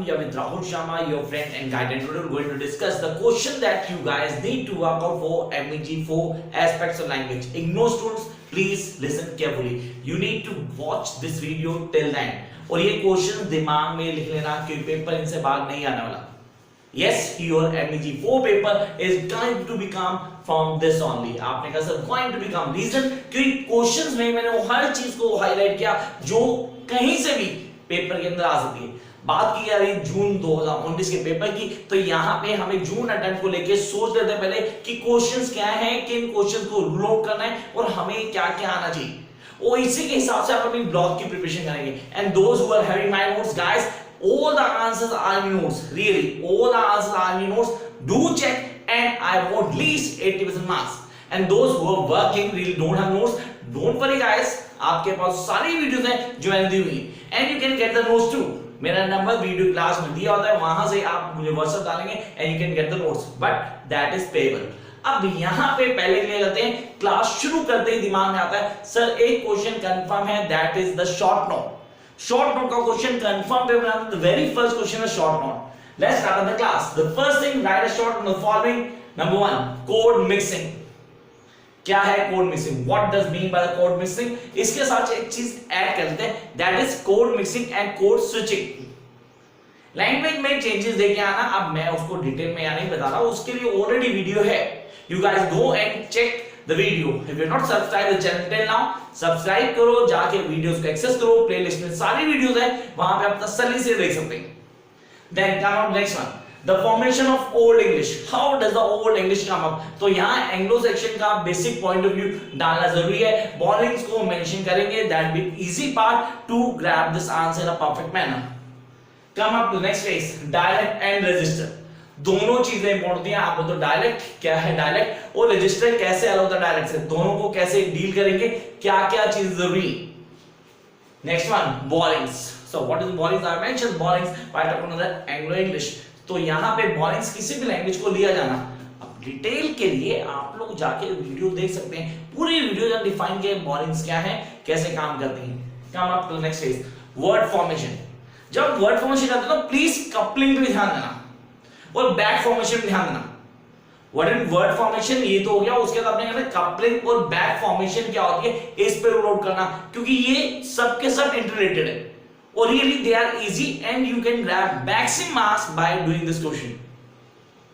You're with Rahul Sharma, your friend and guide, and today we're going to discuss the question that you guys need to work out for MEG 4 aspects of language. Ignore students, please listen carefully. You need to watch this video till the end. और ये question दिमाग में लिख लेना क्योंकि paper इनसे भाग नहीं आने वाला. Yes, your MEG 4 paper is going to become from this only. आपने कहा sir going to become reason क्योंकि क्वेश्चंस में मैंने वो हर चीज को हाईलाइट किया जो कहीं से भी पेपर के अंदर आ सकती है. बात की जा रही जून 2019 के पेपर की, तो यहाँ पे हमें जून अटेम्प्ट को लेके सोच लेते हैं पहले कि क्वेश्चंस क्या हैं, किन क्वेश्चंस को रूल आउट करना है और हमें क्या क्या आना चाहिए. और इसी के हिसाब से आप अपनी ब्लॉग की प्रिपरेशन करेंगे. And those who are having my notes guys, all the answers are in notes. Really, all the answers are in notes. Do check, and I want at least 80% marks. And those who are working really don't have notes, don't worry guys. आपके पास सारी videos हैं जो मैंने दी हुई हैं, and you can get the notes too. मेरा number video class में दिया होता है, वहां से आप मुझे व्हाट्सएप डालेंगे and you can get the notes. But that is payable. अब यहाँ पे पहले ले लेते हैं, क्लास शुरू करते ही दिमाग में आता है सर एक क्वेश्चन कंफर्म है, that is the short note. Short note का क्वेश्चन कंफर्म पे बनाना. The very first question is short note. Let's start the class. The first thing, write a short note on the following. Number 1, code mixing. क्या है code mixing? What does mean by the code mixing? इसके साथ एक चीज add कर देते हैं, that is code mixing and code switching. Language में चेंजेस देके आना. अब मैं उसको डिटेल में यहाँ नहीं बता रहा हूँ, उसके लिए ऑलरेडी वीडियो है. You guys go and check the video. If you're not subscribed the channel till now, subscribe करो, जाके वीडियोस को एक्सेस करो. प्लेलिस्ट में सारी वीडियोस है, वहां पे आप तसल्ली से देख सकते हैं. Then come on next one, the formation of old English. How does the old English come up? तो यहाँ एंग्लो सेक्शन का बेसिक पॉइंट ऑफ व्यू डालना जरूरी है. बॉलिंग्स को मेंशन करेंगे, that be easy part to grab this answer in a perfect manner. Come up to next phase, dialect and register. दोनों चीजें इंपॉर्टेंट हैं. आप तो डायलेक्ट क्या है, डायलेक्ट और रजिस्टर कैसे अलग होता है डायलेक्ट से, दोनों को कैसे डील करेंगे, क्या क्या चीज जरूरी. Next one, borrowings. So what is borrowings? I mention borrowings while talking about Anglo English. तो यहाँ पे बॉलिंग्स किसी भी लैंग्वेज को लिया जाना. अब डिटेल के लिए आप लोग जाके वीडियो देख सकते हैं, पूरी वीडियो जब डिफाइन किए बॉलिंग्स क्या है, कैसे काम करती हैं. Come up to next phase, word formation. जब वर्ड फॉर्मेशन करते हो तो प्लीज कपलिंग पे ध्यान देना और बैक फॉर्मेशन में ध्यान देना. What is word formation? ये तो हो गया. उसके बाद आपने कहना कपलिंग और बैक फॉर्मेशन क्या होती है, इस पे रूल आउट करना, क्योंकि ये सब के सब इंटररिलेटेड है और really they are easy and you can grab maximum marks by doing this question.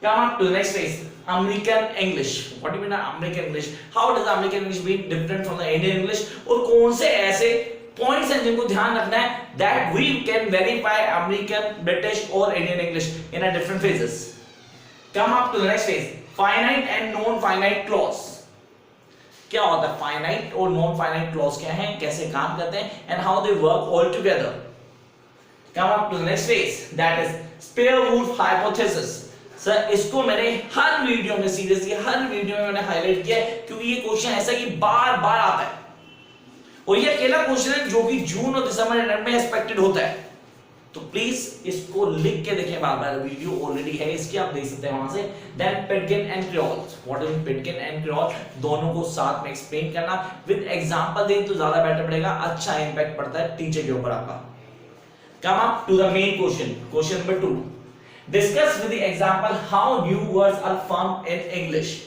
Come on to the next phase, American English. What do you mean American English? How does American English be different from the Indian English, और कौन से ऐसे points हैं जिनको ध्यान रखना है that we can verify American, British or Indian English in a different phases. Come up to the next phase, finite and non-finite clause. क्या होता है finite और non-finite clause, क्या है, कैसे काम करते हैं and how they work all together. Come up to the next phase, that is Spear-Whorf hypothesis. Sir इसको मैंने हर वीडियो में, सीरियसली हर वीडियो में मैंने हाईलाइट किया है क्योंकि ये क्वेश्चन ऐसा कि बार बार आता है और ये अकेला क्वेश्चन है जो कि जून और दिसंबर में एक्सपेक्टेड होता है. तो प्लीज इसको लिख के देखें बार बार, वीडियो ऑलरेडी है इसकी, आप देख सकते हैं वहां से. Then pidgin and creole. What is pidgin and creole? दोनों को साथ में एक्सप्लेन करना, विद एग्जांपल दें तो ज्यादा बेटर पड़ेगा, अच्छा इंपैक्ट पड़ता है टीचर के ऊपर आपका. Come up to the main question, question number 2. Discuss with the example how new words are formed in English.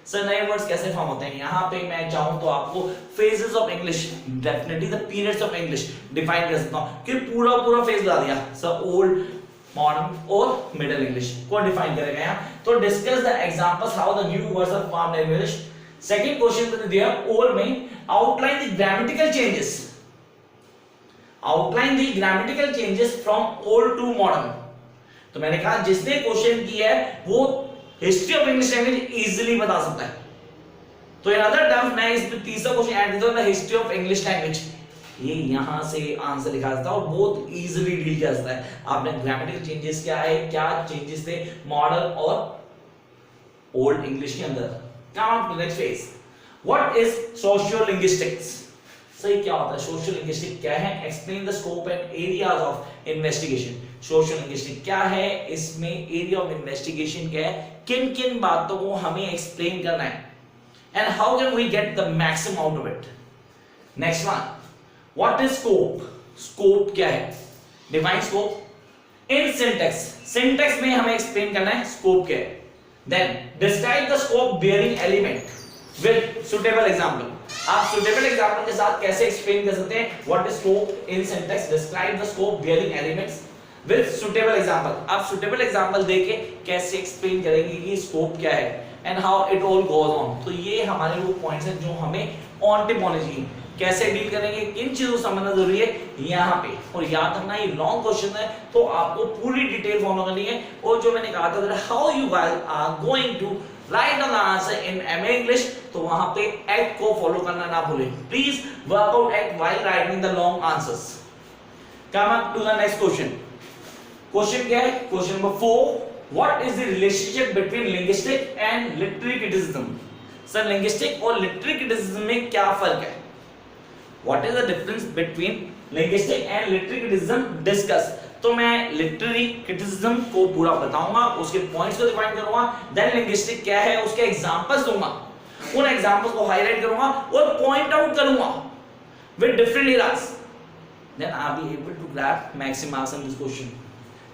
Sir नए वर्ड्स कैसे फॉर्म होते हैं? यहाँ पे मैं चाहूँ तो आपको phases of English, definitely the periods of English define कर सकता हूँ कि पूरा पूरा फेज बता दिया. सर ओल्ड, मॉडर्न और मिडिल इंग्लिश को डिफाइन करेगा यहाँ. तो discuss the examples how the new words are formed in English. Second question पे दिया ओल्ड में outline the grammatical changes. Outline the grammatical changes from old to modern. तो मैंने कहा जिसने क्वेश्चन किया है वो history of English language easily बता सकता है. तो इन अदर टर्म्स मैं इसमें तीसरा क्वेश्चन ऐड देता हूं, हिस्ट्री ऑफ इंग्लिश लैंग्वेज. ये यहां से आंसर लिखा जाता है और बहुत इजीली डील किया जाता है. आपने ग्रामेटिकल चेंजेस क्या है, क्या चेंजेस थे मॉडर्न और ओल्ड इंग्लिश के अंदर. Come on to next phase, what is sociolinguistics. सही क्या होता है सोशल लिंग्विस्टिक, क्या है, explain the scope and areas of investigation. Social linguistic क्या है, इसमें एरिया ऑफ इन्वेस्टिगेशन क्या है, किन किन बातों को हमें एक्सप्लेन करना है and how can we get the maximum out of it. Next one, what is scope. Scope क्या है, define scope. In syntax, syntax में हमें एक्सप्लेन करना है स्कोप क्या है। Then describe the scope bearing element with suitable example. आप suitable example के साथ कैसे एक्सप्लेन कर सकते हैं what is scope in syntax, describe the scope bearing elements with suitable example. आप सुटेबल एग्जांपल देके कैसे एक्सप्लेन करेंगे कि स्कोप क्या है and how it all goes on. तो ये हमारे वो पॉइंट्स हैं जो हमें ऑन्टोपोलॉजी कैसे डील करेंगे, किन चीजों को समझना जरूरी है यहाँ पे। और याद रखना ये लॉन्ग क्वेश्चन है तो आपको पूरी डिटेल फॉलो करनी है। और जो मैंने कहा था how you guys are going to write down the answer in MA English, तो वहां पे एक्ट को फॉलो करना ना भूलें। Please work out act while writing the long answers. Come up to the next question. Question क्या है? Question number 4, what is the relationship between linguistic and literary criticism. Sir linguistic और literary criticism में क्या फर्क है? What is the difference between linguistic and literary criticism? Discuss। तो मैं literary criticism को पूरा बताऊंगा, उसके पॉइंट्स को डिफाइन करूंगा, then linguistic क्या है उसके एग्जांपल्स दूंगा, उन एग्जांपल्स को हाईलाइट करूंगा और पॉइंट आउट करूंगा with different eras, then I'll be able to grab maximum marks in this question.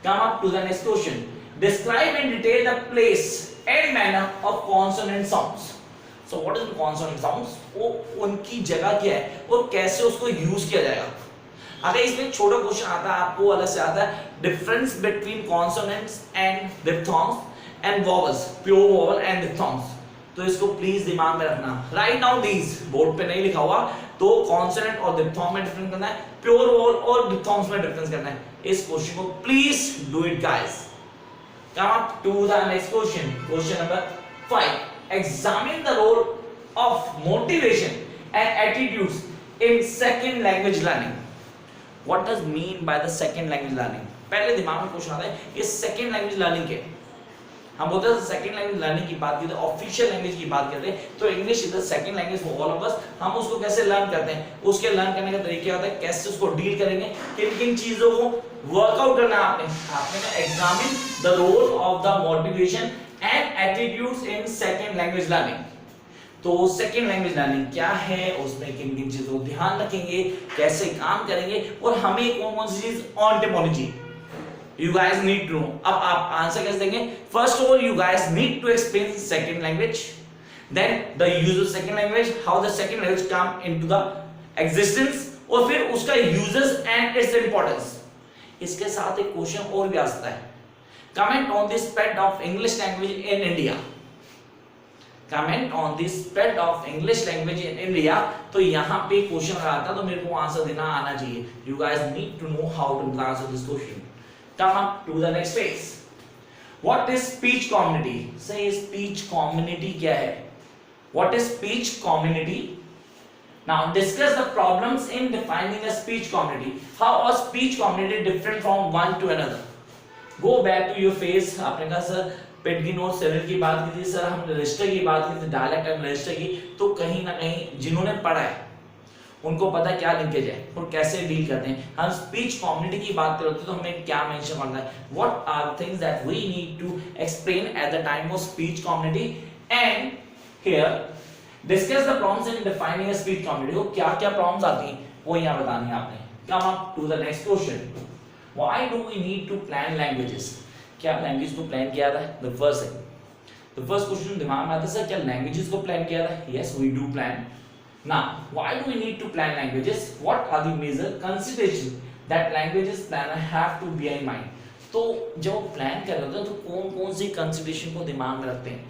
Come up to the next question. Describe in detail the place and manner of consonant sounds. So what is the consonant sounds? वो उनकी जगह क्या है और कैसे उसको use किया जाएगा। अगर इसमें छोटा क्वेश्चन आता है आपको अलग से आता है, difference between consonants and diphthongs and vowels, pure vowel and diphthongs, तो इसको प्लीज दिमाग में रखना। राइट नाउ दीज, बोर्ड पे नहीं लिखा हुआ, तो कॉन्सोनेंट और डिप्थॉन्ग में डिफरेंस करना है, प्योर वॉवल और डिप्थॉन्ग्स में डिफरेंस करना है। इस क्वेश्चन को please do it guys. Come up to the next question. Question number 5, examine the role of motivation and attitudes in second language learning. What does mean by the second language learning? पहले दिमाग में question आता है ये second language learning क्या है। हम बोलते हैं सेकंड लैंग्वेज लर्निंग की बात करते हैं, ऑफिशियल लैंग्वेज की बात करते हैं, तो English is the second language for all of us. हम उसको कैसे लर्न करते हैं, उसके लर्न करने का तरीका होता है, कैसे उसको डील करेंगे, किन किन चीजों को वर्कआउट करना है आपने examine the role of the motivation and attitudes in second language learning. तो सेकंड लैंग्वेज लर्निंग क्या है, उसमें किन किन चीजों को ध्यान रखेंगे, कैसे काम करेंगे और हमें कौन कौन सी चीज ऑन्टोपोलॉजी you guys need to know। अब आप आंसर कैसे देंगे? First of all you guys need to explain second language, then the use of second language, how the second language come into the existence, और फिर उसका uses and its importance। इसके साथ एक क्वेश्चन और भी आ सकता है, comment on the spread of English language in India। comment on the spread of English language in India। तो यहाँ पे क्वेश्चन आता है तो मेरे को आंसर देना आना चाहिए। you guys need to know how to answer this question। Come up to the next phase। What is speech community? Say speech community क्या है? What is speech community? Now discuss the problems in defining a speech community। How a speech community different from one to another? Go back to your phase। आपने कहा sir पेडगिन और cereal की बात की थी, sir हमने रजिस्टर की बात की थी, डायलेक्ट एंड रजिस्टर की, तो कहीं ना कहीं जिन्होंने पढ़ा है उनको पता क्या लिंकेज है और कैसे डील करते हैं। हम स्पीच कम्युनिटी की बात करते हैं तो हमें क्या मेंशन करना है, what are things that we need to explain at the time of speech community and here discuss the problems in defining a speech community. वो क्या क्या प्रॉब्लम्स आती हैं वो यहाँ बतानी है आपने। Come up to the next question, why do we need to plan languages. क्या लैंग्वेज को प्लान किया था? द फर्स्ट क्वेश्चन दिमाग में आता है सर क्या लैंग्वेजेस को प्लान किया था? Yes we do plan. Now, why do we need to plan languages? What are the major considerations that languages planner have to bear in mind? तो जब प्लान कर रहे होते हैं तो कौन कौन सी कंसिडरेशन को दिमाग में रखते हैं,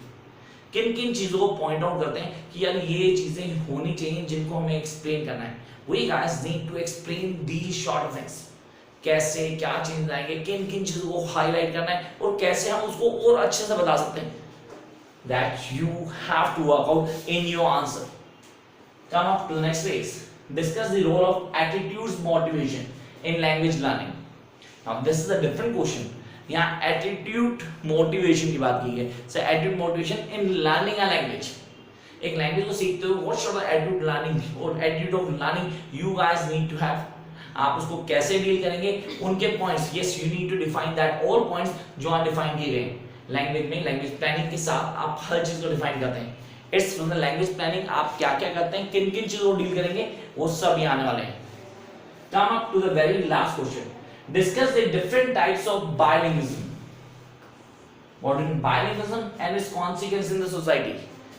किन किन चीजों को पॉइंट आउट करते हैं कि यार ये चीजें होनी चाहिए जिनको हमें एक्सप्लेन करना है। We guys need to explain these short things। कैसे क्या चेंज आएंगे, किन किन चीजों को हाईलाइट करना है और कैसे हम उसको और अच्छे से बता सकते हैं। That you have to work out in your answer। Come up to the next phase। Discuss the role of attitudes motivation in language learning। Now this is a different question। यहाँ attitude motivation की बात की है। So attitude motivation in learning a language। एक language को सीखते हो what sort of attitude learning और attitude of learning you guys need to have। आप उसको कैसे डील करेंगे, उनके points, yes you need to define that all points जो आप डिफाइन किए गए लैंग्वेज में। लैंग्वेज प्लानिंग के साथ आप हर चीज को डिफाइन करते हैं। It's from the language planning आप क्या क्या करते हैं, किन किन चीजों को डील करेंगे, वो सब यहाँ आने वाले हैं। Come up to the very last question, Discuss the different types of bilingualism. What is bilingualism and its consequences in the society?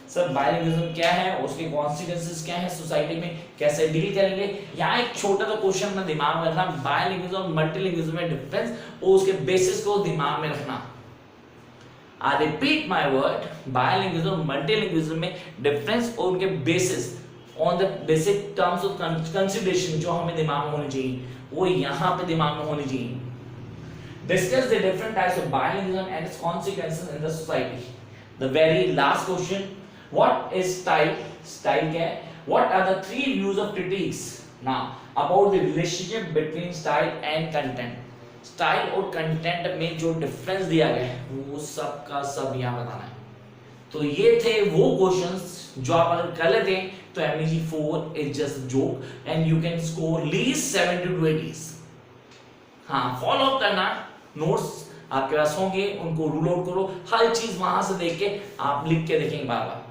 Sir bilingualism क्या है, उसके कॉन्सिक्वेंसेस क्या है, सोसाइटी में कैसे डील करेंगे। यहाँ एक छोटा सा क्वेश्चन अपना दिमाग में रखना, बायलिंगुइज्म और मल्टीलिंगुइज्म में डिफरेंस और उसके बेसिस को दिमाग में रखना। I repeat my word, bilingualism और multilingualism में डिफरेंस और उनके basis on the basic terms of consideration जो हमें दिमाग में होनी चाहिए, वो यहाँ पे दिमाग में होनी चाहिए। Discuss the different types of bilingualism and its consequences in the society. The very last question, what is style? Style क्या है? What are the three views of critics now about the relationship between style and content? Style और content में जो difference दिया गया है वो सब का सब यहाँ बताना है। तो ये थे वो क्वेश्चंस जो आप अगर कर लेते हैं तो MEG 4 is just joke and you can score least 70 to 80s। हाँ, फॉलो अप करना, नोट्स आपके पास होंगे, उनको रूल आउट करो, हर चीज वहां से देख के आप लिख के देखेंगे बार बार।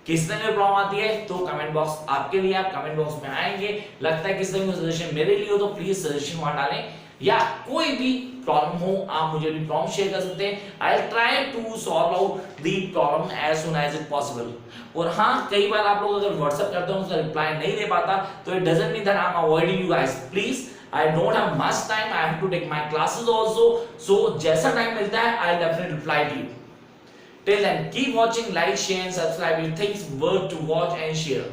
किस तरह की प्रॉब्लम आती है तो कमेंट बॉक्स आपके लिए, आप कमेंट बॉक्स में आएंगे। लगता है किस तरह का सजेशन मेरे लिए हो तो प्लीज सजेशन वहां डालें, या कोई भी प्रॉब्लम हो आप मुझे भी प्रॉब्लम शेयर कर सकते हैं। I will try to solve out the problem as soon as it possible. और हाँ, कई बार आप लोग अगर व्हाट्सएप करते हो उसका रिप्लाई नहीं दे पाता तो it doesn't mean that I am avoiding you guys. Please, I don't have much time. I have to take my classes also. So जैसा टाइम मिलता है I'll definitely reply to you. Till then, keep watching, like, share and subscribe. If things worth to watch and share.